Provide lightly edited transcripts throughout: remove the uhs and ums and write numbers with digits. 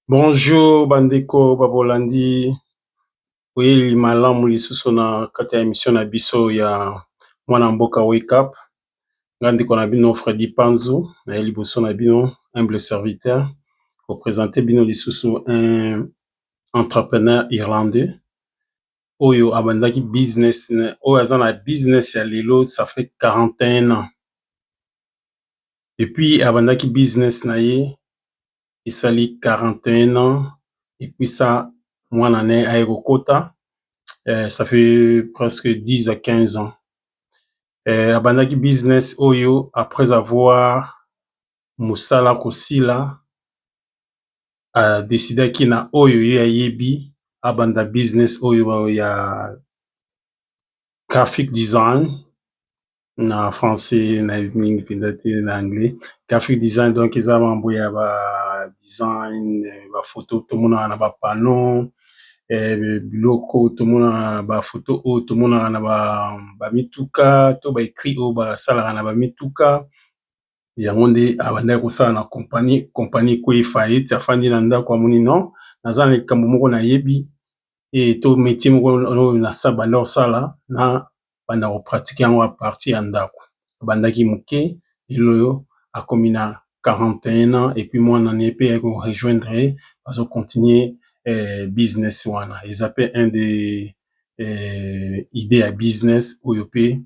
Bonjour bandeko babolandi oyeli malamu lisusu na kati ya émission na biso ya mwana mboka wake up. Nga ndeko na bino Freddy Panzu na ye liboso na bino humble serviteur koprésente bino lisusu un entrepreneur irlandais oyo abandaki business oyo aza na business ya lelo ça fait 41 ans. Depuis abandaki business na ye esali 41 ans et puis ça mwana ne aye kokota ça fait presque 10 à 15 ans. Abandaki business oyo après avoir mosala kosila adecidaki na oyo ye ayebi abanda business oyo ya graphic design na français na mingi mpenza te na anglais. Graphic design donc eza mambo ya ba design ba photo tomonaka na ba panneau biloko tomona ba photo oyo tomonaka na ba mituka to ba écrit oyo basalaka na ba mituka yango nde abandaki kosala na compagnie ekweyi faillite afandi na ndako amoni non naza na likambo moko nayebi to métier moko oyo banda kosala na banda kopratike yango a partir ya ndako. Abandaki moke lelo oyo akomi na 41 ans et puis mwana na ye mpe ayaki korejoindre ye bazocontinue business wana eza mpe un de idée ya business oyo mpe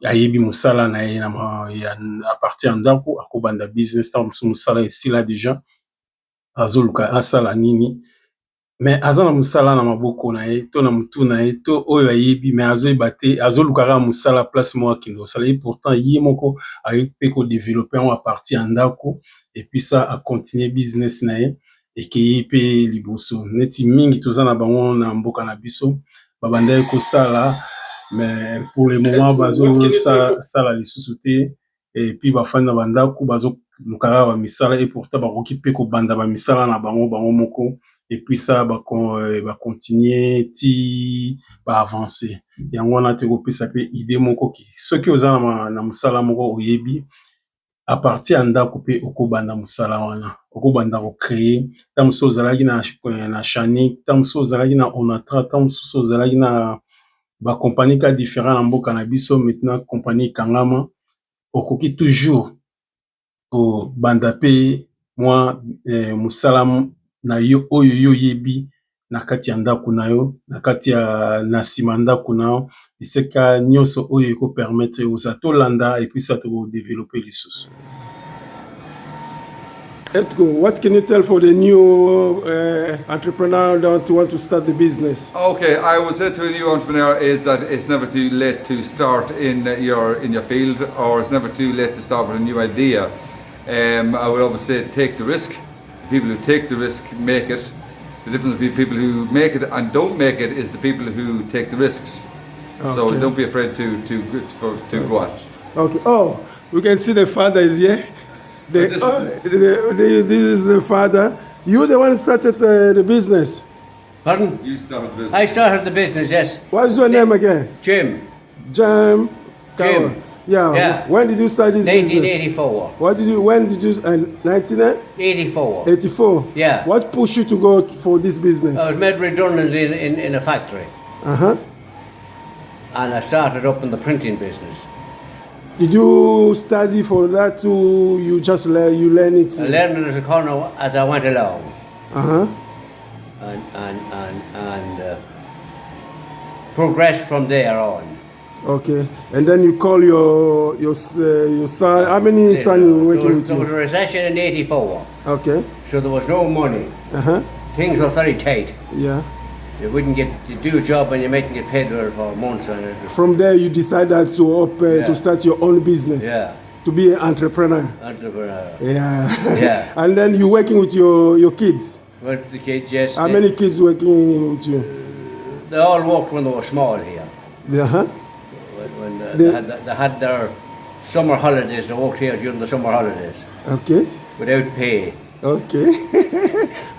ayebi mosala na ye a partir ya ndako akobanda business ntango mosusu mosala esila deja azoluka asala nini mais aza na mosala na maboko na ye to na mutu na ye to oyo ayebi mais azoyeba te azoluka kaka mosala place moko akende kosala ye pourtant ye moko ayebi mpe kodevelope yango a partir ya ndako et puis ça acontinue business na ye ekei mpe liboso neti mingi toza na bango na mboka na biso babandaki kosala mais pour le moment bazosala lisusu te et puis bafandi na bandako bazoluka kaka bamisala et pourtant bakoki mpe kobanda bamisala na bango moko et puis ça bacontinue ti baavancer yango wana te kopesa mpe idée moko ki soki oza na mosala moko oyebi à partir ya ndako mpe okobanda mosala wana okobanda kocreye ntango mosusu ozalaki na chanique ntango mosusu ozalaki na onatra ntango mosusu ozalaki na bacompagnie ka différent na mboka na biso maintenant compagnie ekangama okoki toujours kobanda mpe mwa mosala na yo oyo yo oyebi na kati ya ndako na yo na kati ya na nsima ndako na yo esika nyonso oyo ekopermettre oza tolanda et puis ça tokodevelope lisusu. Edgo, what can you tell for the new entrepreneur that want to start the business? Okay, I would say to a new entrepreneur is that it's never too late to start in your field, or it's never too late to start with a new idea. I would always say take the risk. People who take the risk make it. The difference between people who make it and don't make it is the people who take the risks. Okay. So don't be afraid to go at it. Okay. Oh, we can see the father is here. This is the father. You the one started the business. Pardon? You started the business. I started the business, yes. What is your name again? Jim. Jim. Yeah. When did you start this 1984. business? When did you? 1984. 84. Yeah. What pushed you to go for this business? I was made redundant in a factory. And I started up in the printing business. Did you study for that too? You just learn it? I learned it as I went along. And progressed from there on. Okay, and then you call your son. How many sons you working with you? There was a recession in '84. Okay. So there was no money. Things were very tight. Yeah. You do a job and you mightn't get paid for months. From there, you decided to start your own business. Yeah. To be an entrepreneur. Yeah. And then you working with your kids. With the kids, yes. How many kids working with you? They all worked when they were small here. When they had their summer holidays, they worked here during the summer holidays. Okay. Without pay. Okay.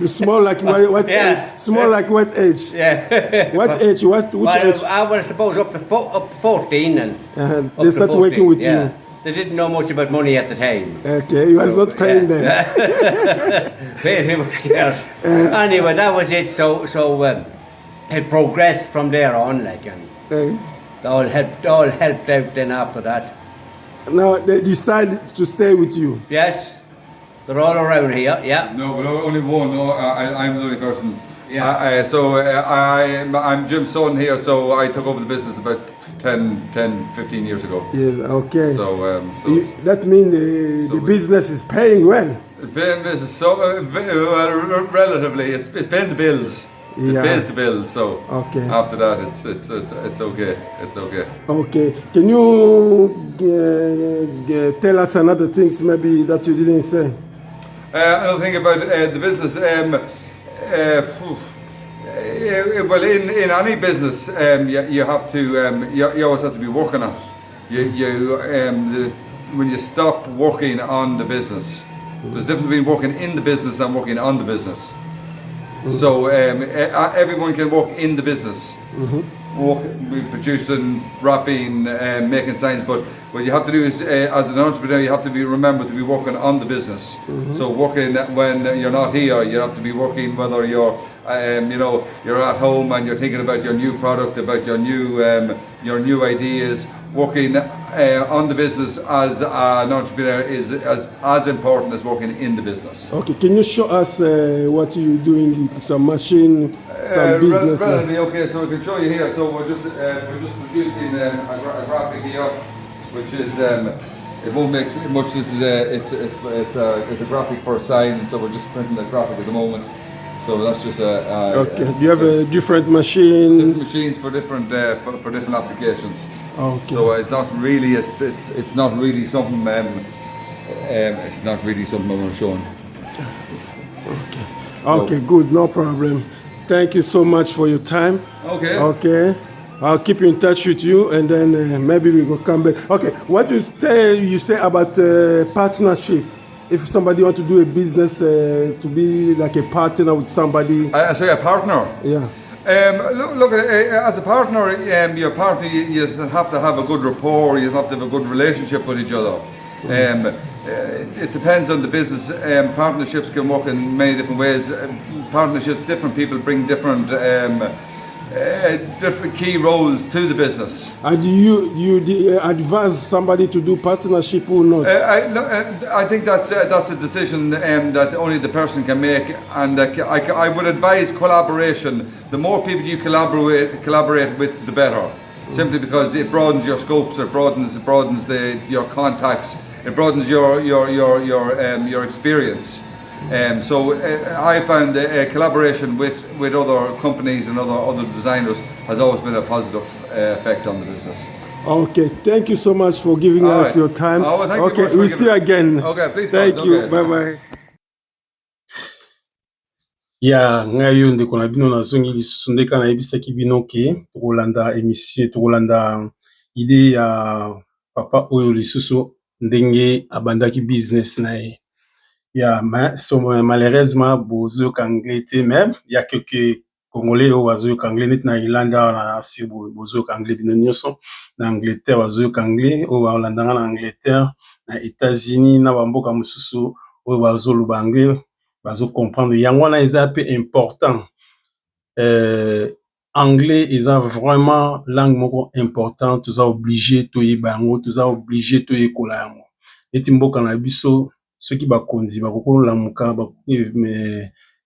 Small like what? Yeah. Small like what age? Yeah. What age? Which age? I was suppose up to 14 and. They start working with you. they didn't know much about money at the time. Okay, he was not paying them. Paying was scarce. Anyway, that was it. So it progressed from there on, like, and they all helped out then after that. Now they decided to stay with you. Yes, they're all around here. Yeah. No, but only one. No, I'm the only person. Yeah. I'm Jim's son here, so I took over the business about 15 years ago. Yes, okay. So, that means the business is paying well. it's paying business, so relatively, it's paying the bills. It Yeah. pays the bills. So Okay. after that, it's okay. It's okay. Okay. Can you tell us another things maybe that you didn't say? Another thing about the business. Well, in any business, you have to you always have to be working on it. When you stop working on the business, there's a difference between working in the business and working on the business. So everyone can work in the business, producing, wrapping, making signs. But what you have to do is, as an entrepreneur, you have to remember to be working on the business. So working when you're not here, you have to be working whether you're you're at home and you're thinking about your new product, about your new ideas. Working on the business as an entrepreneur is as important as working in the business. Okay. Can you show us what you're doing? Some machine, some business. Relatively, okay, so I can show you here. So we're just producing a graphic here, which is it won't make much. This is it's a graphic for a sign. So we're just printing the graphic at the moment. So that's just Okay. Do you have different machines? different machines for different applications. Okay. So it's not really it's not really something it's not really something I'm showing. So- Okay, good, no problem. Thank you so much for your time. Okay. Okay, I'll keep in touch with you, and then maybe we will come back. Okay, what you say about partnership? If somebody want to do a business, to be like a partner with somebody. So a partner. Yeah. Look, as a partner, your partner, you have to have a good rapport. You have to have a good relationship with each other. It depends on the business. Partnerships can work in many different ways. Partnerships, different people bring different key roles to the business. And you advise somebody to do partnership or not? I think that's a decision that only the person can make, and I would advise collaboration. The more people you collaborate with, the better. Simply because it broadens your scopes, it broadens your contacts, it broadens your experience. So I found collaboration with other companies and other designers has always been a positive effect on the business. Okay, thank you so much for giving All us right. your time. Oh, well, thank you Okay, much for we'll see you again. Okay, please. Thank God, you. okay. Bye bye. Ya ngai yo ndeko na bino nazongi lisusu ndeka nayebisaki bino ke tokolanda émission tokolanda idée ya papa oyo lisusu ndenge abandaki business na ye. Ya malheureusement bozoyoka anglais te, mais ya quelques congolais oyo bazoyoka anglais neti na Irlande awa na si bozoyoka anglais bino nyonso, na Angleterre bazoyoka anglais oyo balandanga na Angleterre, na États-Unis na bamboka mosusu oyo bazoloba anglais bazo comprendre yango wana eza pe important. Anglais eza vraiment langue moko important, toza obligé toyeba yango, toza obligé toyekola yango. Neti mboka na biso soki bakonzi bakokolamuka bakoki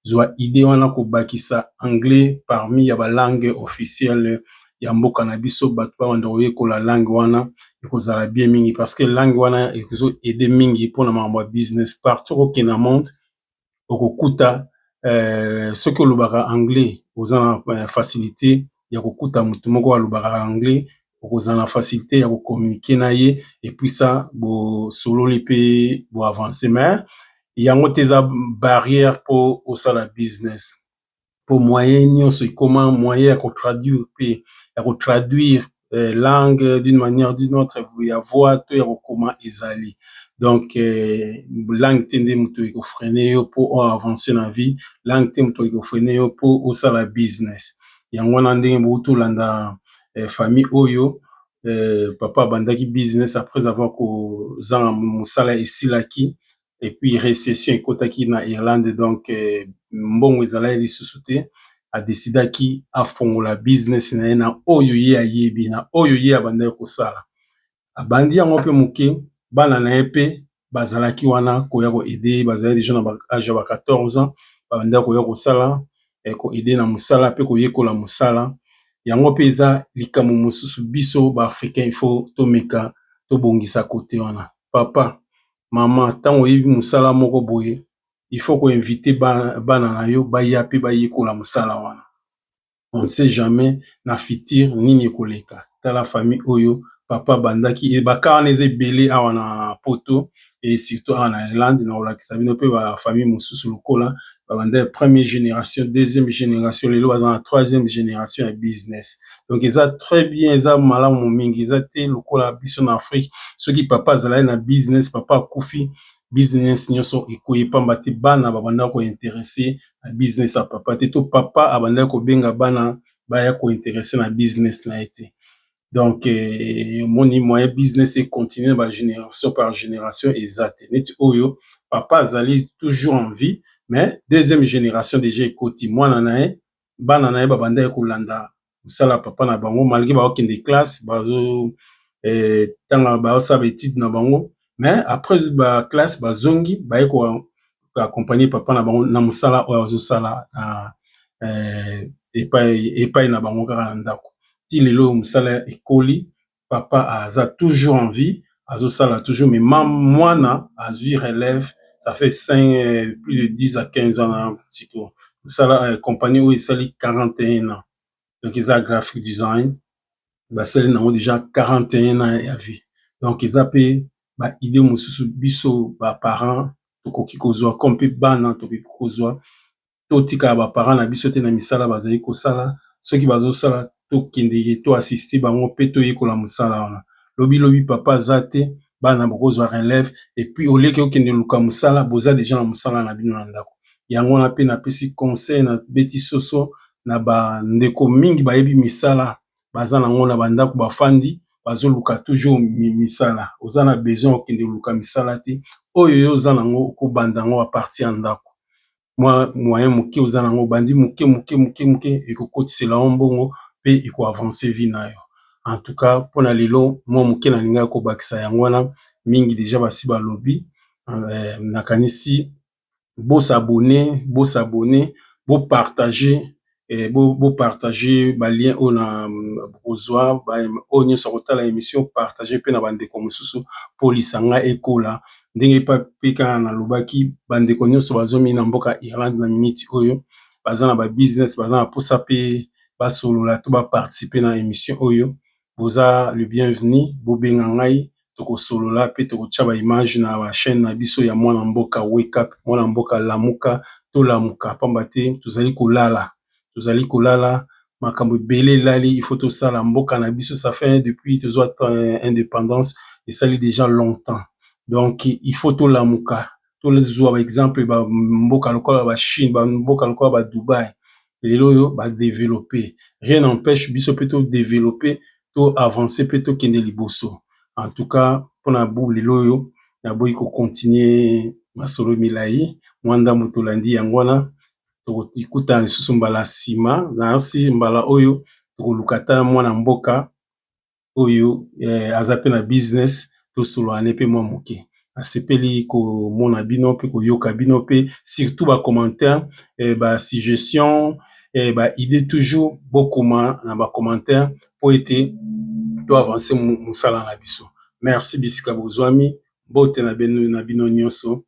zwa idée wana kobakisa anglais parmi ya balangue officielle ya mboka na biso, bato bawanda koyekola langue wana ekozala bien mingi, parce que langue wana ekozo aider mingi mpona makambo ya business. Partout okende na monde okokuta soki olobaka anglais oza na facilité ya kokuta motu moko alobaka anglais, okozala na facilité ya kokommunike na ye, epuis ça bosololi mpe boavance. Mais yango te eza barrière mpo osala business, mpo moyen nyonso ekoma moyen ya kotraduire mpe ya kotraduire langue d'une manière d'une autre, ya voix to ya kokoma ezali. Donc langue te nde moto ekofrene yo mpo oavance na vie, langue te moto ekofrene yo mpo osala business. Yango wana ndenge bouti olanda famille oyo papa abandaki business après avoir kozanga mosala esilaki et puis récession ekotaki na Irlande donc mbongo ezalaki lisusu te adecidaki afongola business na ye na oyo ye ayebi na oyo ye abandaki kosala abandi yango mpe moke bana na ye mpe bazalaki wana koya koede bazalaki déjà na baage ya ba 14 ans babandaki koya kosala koede na mosala mpe koyekola mosala yango mpe eza likambo mosusu biso baafricain ifo tomeka tobongisa kote wana papa mama ntango oyebi mosala moko boye ifo koinvite bana na yo baya mpe bayekola mosala wana on ne sait jamais na futur nini ekoleka tala famille oyo papa bandaki baka wana eza ebele awa na poto et surtout awa na Irlande na kolakisa bino mpe bafamille mosusu lokola babanda première génération deuxième génération lelo baza na troisième génération ya business donc eza très bien eza malamu mingi eza te lokola biso na Afrique soki papa azalaki na business papa akufi business nyonso ekoyi pamba te bana babanda kointeresse na business ya papa te to papa abandaki kobenga bana baya kointeresse na business na ye te donc moni moyen business econtinue ba génération par génération eza te neti oyo papa azali toujours en vie mais deuxième génération déjà ekoti mwana na ye bana na ye babandaki kolanda mosala papa na bango malgré baokende classe bazo ntango baosala baétude na bango mais après baclasse bazongi baye koaccompagne papa na bango na mosala oyo azosala na epai na bango kaka na ndako ti lelo mosala ekoli papa aza toujours en vie azosala toujours mais mwana azwi relève ça fait plus de 10 à 15 ans na sikoyo mosala compagnie oyo esali 41 ans donc eza graphic design basali nango déjà 41 ans ya vie donc eza mpe baide mosusu biso baparent tokoki kozwa comme mpe bana tokoki kozwa totikala baparent na biso te na misala bazali kosala soki bazosala tokendeke toassiste bango mpe toyekola mosala wana lobi papa aza te bana bokozwa relève et puis oleki okende luka mosala boza déjà na mosala na bino na ndako yango wana mpe napesi conseil na beti soso na bandeko mingi bayebi misala baza nango na bandako bafandi bazoluka toujours misala oza na besoin okende luka misala te oyo yo oza nango okobanda yango apartir ya ndako mwa moyen moke oza nango bandi moke ekokotisela yo mbongo mpe ekoavance vie na yo en tout cas mpona lelo mwa moke nalingaki kobakisa yango wana mingi deja basi balobi nakanisi bosabone bopartage balien oyo na kozwa oyo nyonso akotala émission partage mpe na bandeko mosusu mpo lisanga ekola ndenge mpe kaka nalobaki bandeko nyonso bazomi na mboka Irlande na miniti oyo baza na babusiness baza na mposa mpe basolola to baparticipe na émission oyo boza le bienvenu bobenga ngai tokosolola mpe tokotia baimage na bachaîne na biso ya mwana mboka wake up mwana mboka lamuka tolamuka pamba te tozali kolala makambo ebele elali il faut tosala mboka na biso ça fait depuis tozwa indépendance esali déjà longtemps donc il faut tolamuka tozwa baexemple bamboka lokola bachine bamboka lokola badubai lelo oyo badéveloppe rien n'empêche biso mpe todéveloppe toavance mpe tokende liboso en tout cas mpona lelo oyo naboyi kocontinue masolo milai mwa ndambo tolandi yango wana tokokutana lisusu mbala nsima nasi mbala oyo tokoluka ta mwana mboka oyo aza mpe na business tosoloane mpe mwa moke asepeli komona bino mpe koyoka bino mpe surtout bacommentaire basuggestion baide toujours bokoma na bacommentaire mpo ete toavance mosala na biso merci bisika bozwami mbote na bino nyonso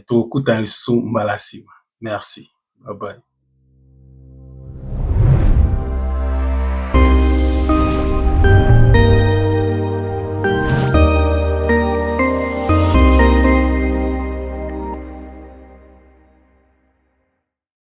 tokokutana lisusu mbala nsima merci bye bye